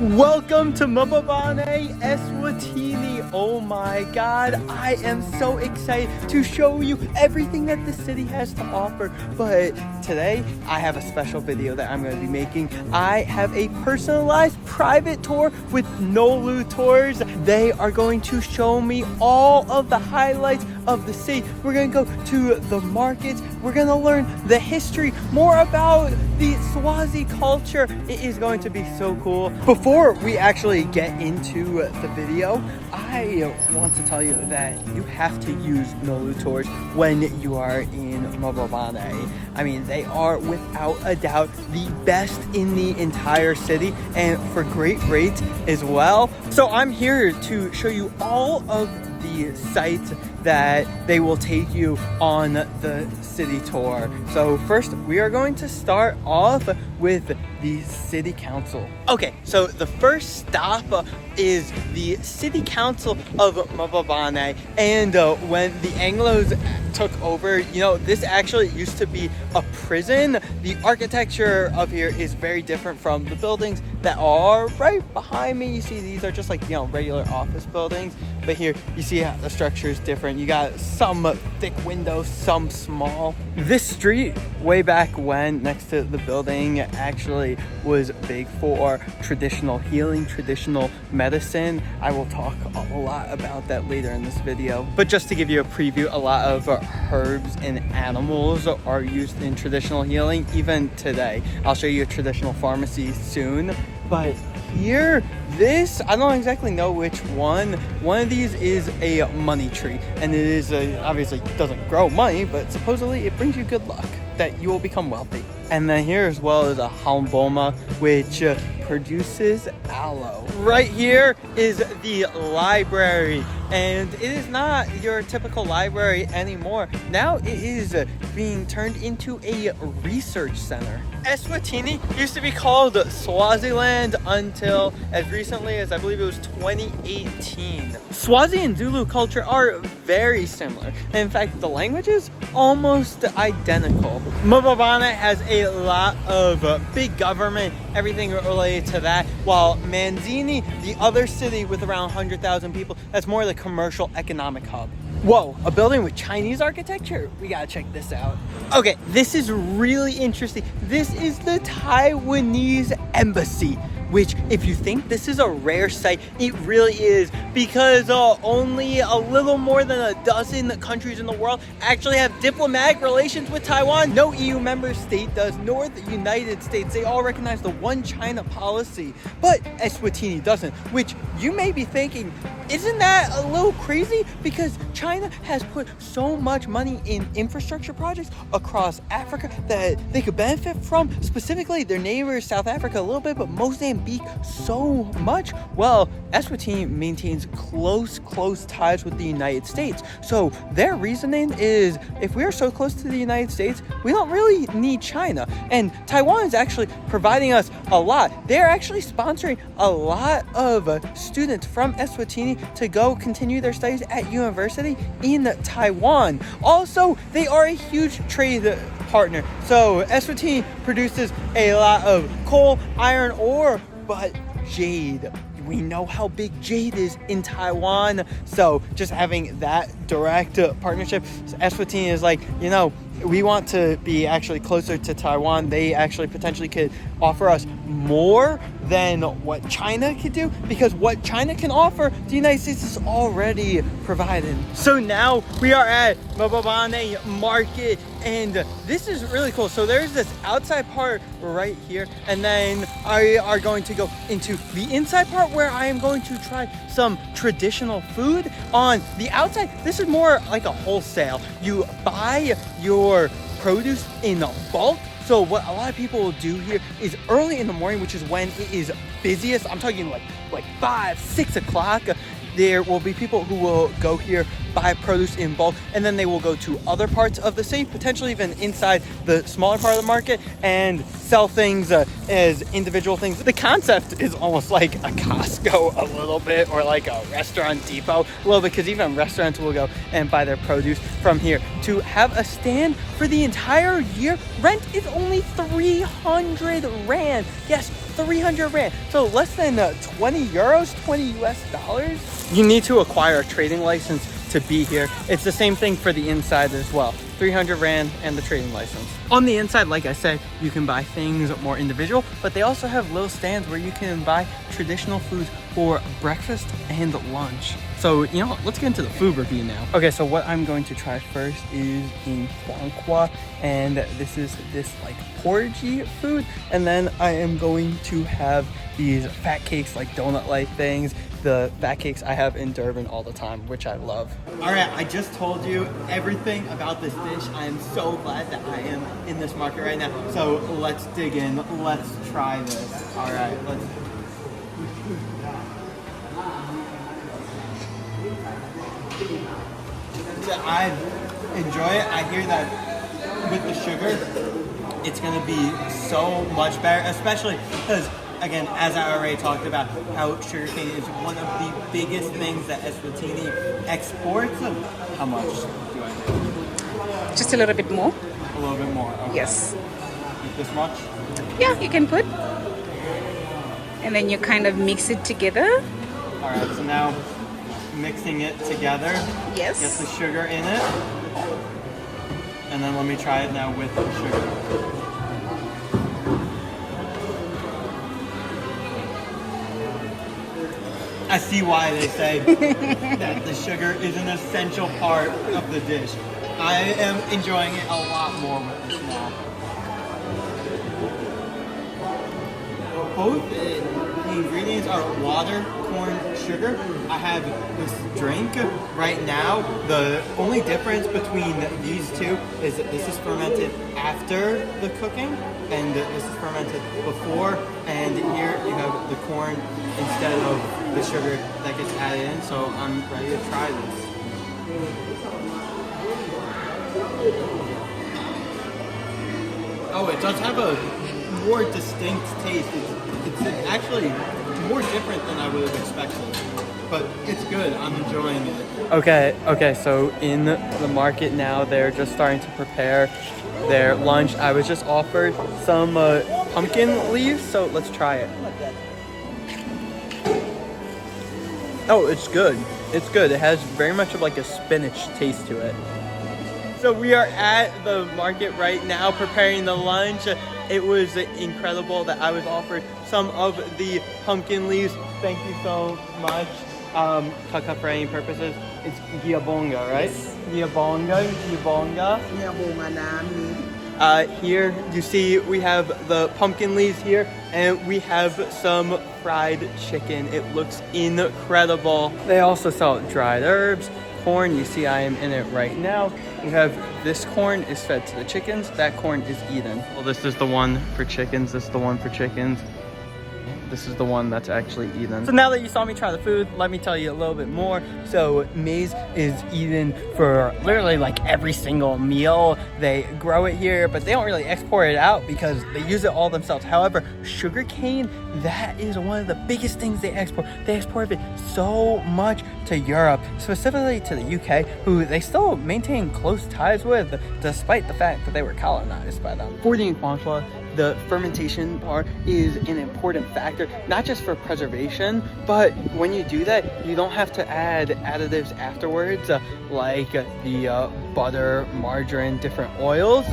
Welcome to Mbabane, Eswatini. Oh my god, I am so excited to show you everything that the city has to offer. But today, I have a special video that I'm going to be making. I have a personalized private tour with NoLu Tours. They are going to show me all of the highlights of the city. We're going to go to the markets. We're going to learn the history, more about the Swazi culture. It is going to be so cool. Before we actually get into the video, I want to tell you that you have to use NoLu Tours when you are in Mbabane. I mean, they are without a doubt the best in the entire city and for great rates as well. So I'm here to show you all of the sites that they will take you on the city tour. So first, we are going to start off with the city council. Okay, so the first stop is the city council of Mbabane. And when the Anglos took over, you know, this actually used to be a prison. The architecture of here is very different from the buildings that are right behind me. You see, these are just like, you know, regular office buildings. But here, you see how the structure is different. You got some thick windows, some small. This street, way back when, next to the building, actually was big for traditional healing, traditional medicine. I will talk a lot about that later in this video. But just to give you a preview, a lot of herbs and animals are used in traditional healing, even today. I'll show you a traditional pharmacy soon. But here, this, I don't exactly know which one. One of these is a money tree, and it is obviously doesn't grow money, but supposedly it brings you good luck, that you will become wealthy. And then here as well is a halmboma, which produces aloe. Right here is the library, and it is not your typical library anymore. Now it is being turned into a research center. Eswatini used to be called Swaziland until as recently as I believe it was 2018. Swazi and Zulu culture are very similar. And in fact, the language is almost identical. Mbabane has a lot of big government, everything related to that, while Manzini, the other city with around 100,000 people, that's more the commercial economic hub. Whoa, a building with Chinese architecture? We gotta check this out. Okay, this is really interesting. This is the Taiwanese embassy, which if you think this is a rare sight, it really is, because only a little more than a dozen countries in the world actually have diplomatic relations with Taiwan. No EU member state does, nor the United States. They all recognize the one China policy, but Eswatini doesn't, which you may be thinking, isn't that a little crazy? Because China has put so much money in infrastructure projects across Africa that they could benefit from, specifically their neighbors, South Africa a little bit, but Mozambique so much. Well, Eswatini maintains close ties with the United States. So their reasoning is, if we are so close to the United States, we don't really need China. And Taiwan is actually providing us a lot. They're actually sponsoring a lot of students from Eswatini to go continue their studies at university in Taiwan. Also, they are a huge trade partner. So Eswatini produces a lot of coal, iron ore, but jade. We know how big jade is in Taiwan. So just having that direct partnership, Eswatini is like, you know, we want to be actually closer to Taiwan. They actually potentially could offer us more than what China could do, because what China can offer, the United States is already provided. So now we are at Mbabane Market, and this is really cool. So there's this outside part right here, and then I are going to go into the inside part where I am going to try some traditional food. On the outside, this is more like a wholesale. You buy your produce in bulk. So what a lot of people will do here is early in the morning, which is when it is busiest, I'm talking like 5, 6 o'clock, there will be people who will go here, buy produce in bulk, and then they will go to other parts of the city, potentially even inside the smaller part of the market, and sell things as individual things. The concept is almost like a Costco a little bit, or like a restaurant depot a little bit, because even restaurants will go and buy their produce from here. To have a stand for the entire year, rent is only 300 Rand. Yes, 300 rand. So less than 20 euros, 20 US dollars. You need to acquire a trading license to be here. It's the same thing for the inside as well. 300 rand and the trading license. On the inside, like I said, you can buy things more individual, but they also have little stands where you can buy traditional foods for breakfast and lunch. So, you know, let's get into the food review now. Okay, so what I'm going to try first is in Kwankwa, and this is this like porridgey food. And then I am going to have these fat cakes, like donut-like things. The fat cakes I have in Durban all the time, which I love. All right, I just told you everything about this dish. I am so glad that I am in this market right now. So let's dig in, let's try this. All right, let's. I enjoy it. I hear that with the sugar, it's gonna be so much better, especially because, again, as I already talked about, how sugarcane is one of the biggest things that Eswatini exports. How much do I get? Just a little bit more. A little bit more, okay. Yes. This much? Yeah, you can put. And then you kind of mix it together. All right, so now mixing it together. Yes. Get the sugar in it. And then let me try it now with the sugar. I see why they say that the sugar is an essential part of the dish. I am enjoying it a lot more with this now. Both the ingredients are water, corn, sugar. I have this drink right now. The only difference between these two is that this is fermented after the cooking and this is fermented before. And here you have the corn instead of the sugar that gets added in. So I'm ready to try this. Oh, it does have a more distinct taste. It's actually more different than I would have expected, but it's good. I'm enjoying it. Okay, so in the market now, they're just starting to prepare their lunch. I was just offered some pumpkin leaves, so let's try it. Oh, it's good. It's good. It has very much of like a spinach taste to it. So we are at the market right now preparing the lunch. It was incredible that I was offered some of the pumpkin leaves. Thank you so much. Kaka for any purposes. It's giabonga, right? Yes. Giabonga. Here you see we have the pumpkin leaves here, and we have some fried chicken. It looks incredible. They also sell dried herbs, corn. You see I am in it right now. You have this corn is fed to the chickens. That corn is eaten. Well, this is the one for chickens. This is the one for chickens. This is the one that's actually eaten. So now that you saw me try the food, let me tell you a little bit more. So maize is eaten for literally like every single meal. They grow it here, but they don't really export it out because they use it all themselves. However, sugarcane, that is one of the biggest things they export. They export it so much to Europe, specifically to the UK, who they still maintain close ties with, despite the fact that they were colonized by them. For the Nkwankwa, the fermentation part is an important factor, not just for preservation, but when you do that, you don't have to add additives afterwards, like the butter, margarine, different oils.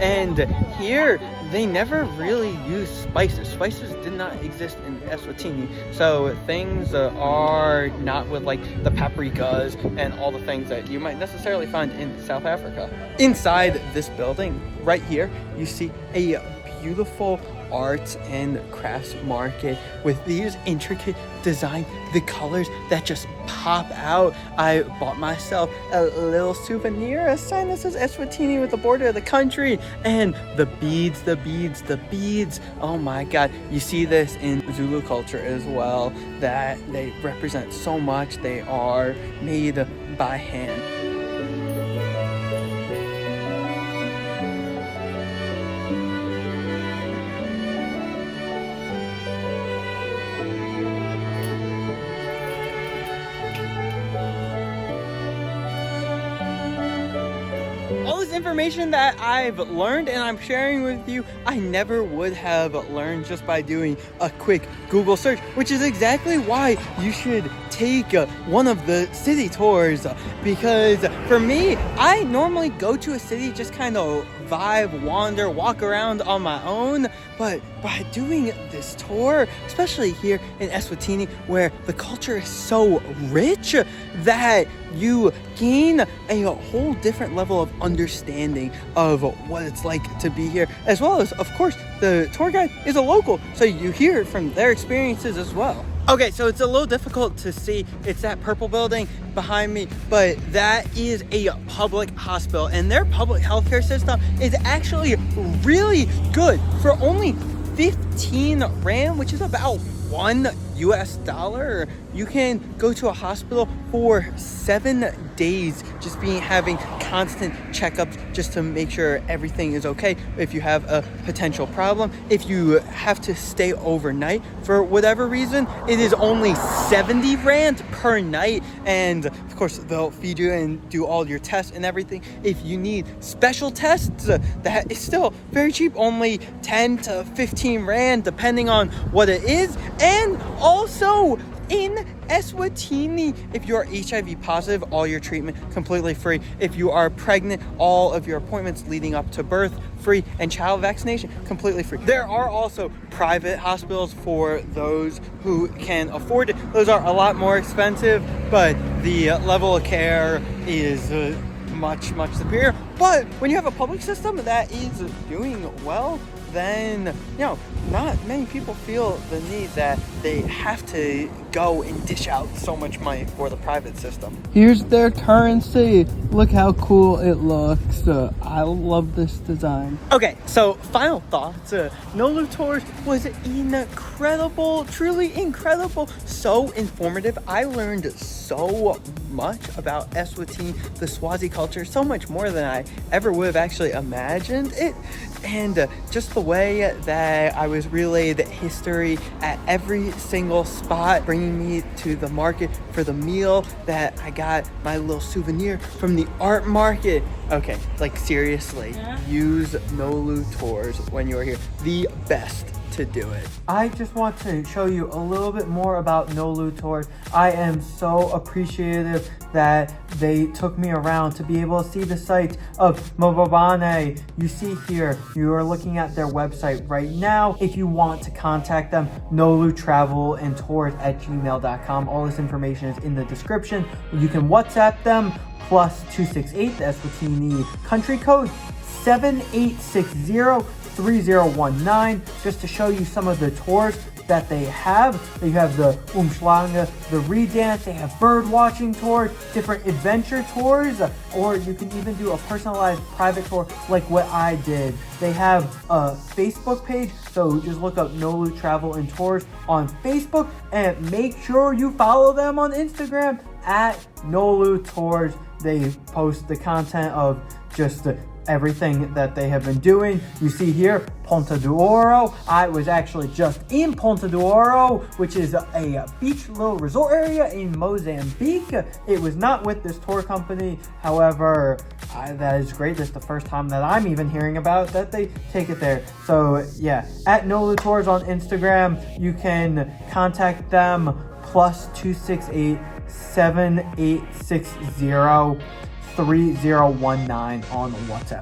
And here, they never really use spices. Spices did not exist in Eswatini, so things are not with like the paprikas and all the things that you might necessarily find in South Africa. Inside this building, right here, you see a beautiful arts and crafts market with these intricate design, the colors that just pop out. I bought myself a little souvenir, a sign that says Eswatini with the border of the country, and the beads. Oh my god, you see this in Zulu culture as well, that they represent so much. They are made by hand. information that I've learned and I'm sharing with you, I never would have learned just by doing a quick Google search, which is exactly why you should take one of the city tours. Because for me, I normally go to a city, just kind of vibe, wander, walk around on my own. But by doing this tour, especially here in Eswatini, where the culture is so rich that you gain a whole different level of understanding of what it's like to be here, as well as, of course, the tour guide is a local, so you hear from their experiences as well. Okay, so it's a little difficult to see. It's that purple building behind me, but that is a public hospital, and their public healthcare system is actually really good. For only 15 Rand, which is about $1, you can go to a hospital for 7 days, just having constant checkups just to make sure everything is okay. If you have a potential problem, if you have to stay overnight for whatever reason, it is only 70 Rand per night, and of course they'll feed you and do all your tests and everything. If you need special tests, that is still very cheap, only 10 to 15 Rand depending on what it is. And also in Eswatini, if you are HIV positive, all your treatment completely free. If you are pregnant, all of your appointments leading up to birth free, and child vaccination completely free. There are also private hospitals for those who can afford it. Those are a lot more expensive, but the level of care is much superior. But when you have a public system that is doing well, then not many people feel the need that they have to go and dish out so much money for the private system. Here's their currency. Look how cool it looks. I love this design. Okay, so final thoughts. NoLu Tours was incredible, truly incredible, so informative. I learned so much about Eswatini, the Swazi culture, so much more than I ever would have actually imagined it. And just the way that I was relayed history at every single spot, bringing me to the market for the meal, that I got my little souvenir from the art market. Okay, like seriously, use NoLu Tours when you are here. The best to do it. I just want to show you a little bit more about NoLu Tours. I am so appreciative that they took me around to be able to see the sites of Mbabane. You see here, you are looking at their website right now. If you want to contact them, nolutravelandtours@gmail.com. All this information is in the description. You can WhatsApp them, +268, the Eswatini country code, 7860-3019, just to show you some of the tours that they have. They have the Umschlange, the Redance, they have bird watching tours, different adventure tours, or you can even do a personalized private tour like what I did. They have a Facebook page, so just look up NoLu Travel and Tours on Facebook, and make sure you follow them on Instagram at NoLu Tours. They post the content of just everything that they have been doing. You see here, Ponta do Ouro. I was actually just in Ponta do Ouro, which is a beach little resort area in Mozambique. It was not with this tour company. However, that is great. That's the first time that I'm even hearing about that they take it there. So yeah, at NoLu Tours on Instagram, you can contact them, +268-7860-3019 on WhatsApp.